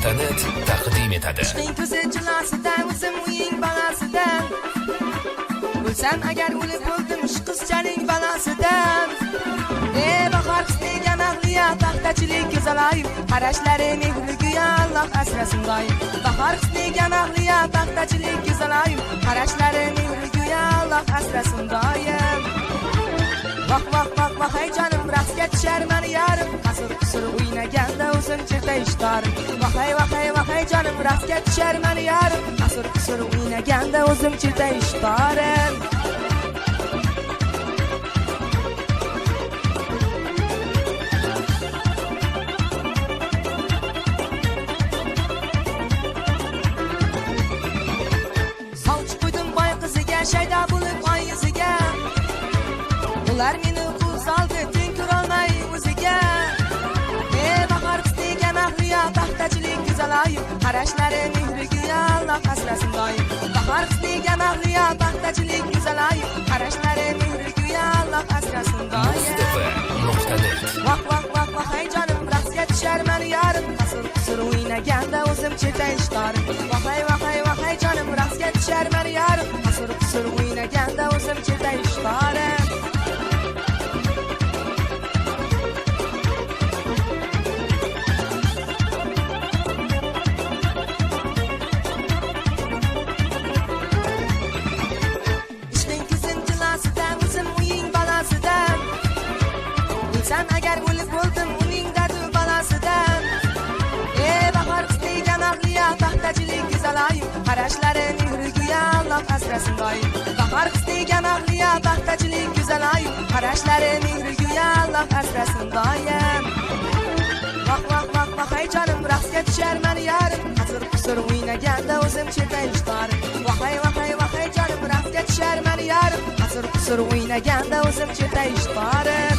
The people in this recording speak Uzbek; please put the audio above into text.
nuqta.net taqdim etadi. Ishqing ko'zi jilosidan, o'zim uying balasidan. Bo'lsam agar o'lib bo'ldim ishqizchaning balasidan. Bahor qisdiga mag'liya paxtachilik go'zalayu, qarashlari mehrigo'ya Alloh asrasin doim. Bahor qisdiga mag'liya paxtachilik go'zalayu, qarashlari mehrigo'ya Alloh asrasin doim. Vah hey canım rastga tushar mani yarim, qasir o'ynaganda o'zim cherta ishtarim. Vah hey canım rastga tushar mani yarim, qasir o'ynaganda o'zim cherta ishtarim. Sovchi qo'ydim boy qiziga, shayda bo'lib oy yuziga. Ular meni saldi teng ko'rolmay o'ziga. Bahor qisdiga mag'liya paxtachilik go'zalayu, qarashlari mehrigo'ya Alloh asrasin doim. Bahor qisdiga mag'liya paxtachilik go'zalayu, qarashlari mehrigo'ya Alloh asrasin doim. Mustafa.net Vah hey jonim raqsga tushar mani yarim, qasir o'ynaganda o'zim cherta ishtarim. Vah hey jonim raqsga tushar mani yarim, qasir o'ynaganda o'zim cherta ishtarim. Sen agar o'lib bo'ldim uning dardi balasidan. Bahor qisdiga mag'liya paxtachilik go'zalayu, qarashlari mehrigo'ya Alloh asrasin doim. Bahor qisdiga mag'liya paxtachilik go'zalayu, qarashlari mehrigo'ya Alloh asrasin doim. Vah hey jonim raqsga tushar mani yarim, qasir o'ynaganda o'zim cherta ishtarim. Vah hey jonim raqsga tushar mani yarim, qasir o'ynaganda o'zim cherta ishtarim.